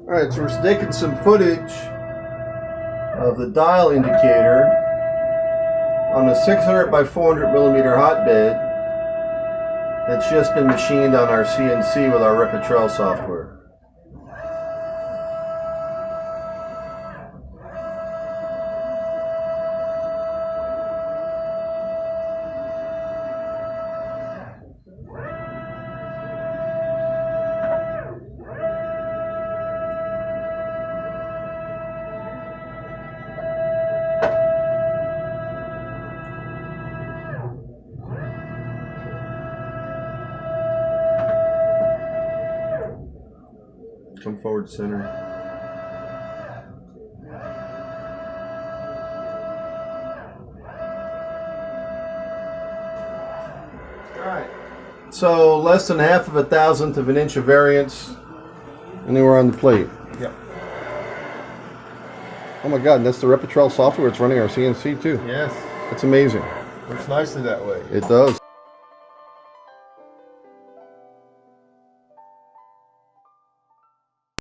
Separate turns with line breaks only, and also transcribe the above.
Alright, so we're taking some footage of the dial indicator on a 600 by 400 millimeter hotbed that's just been machined on our CNC with our Hyrel3D software. Come forward, center. Alright. So less than half of a thousandth of an inch of variance anywhere on the plate.
Yep.
Oh my god, that's the Hyrel3D software. It's running our CNC too.
Yes.
That's amazing.
Works nicely that way.
It does.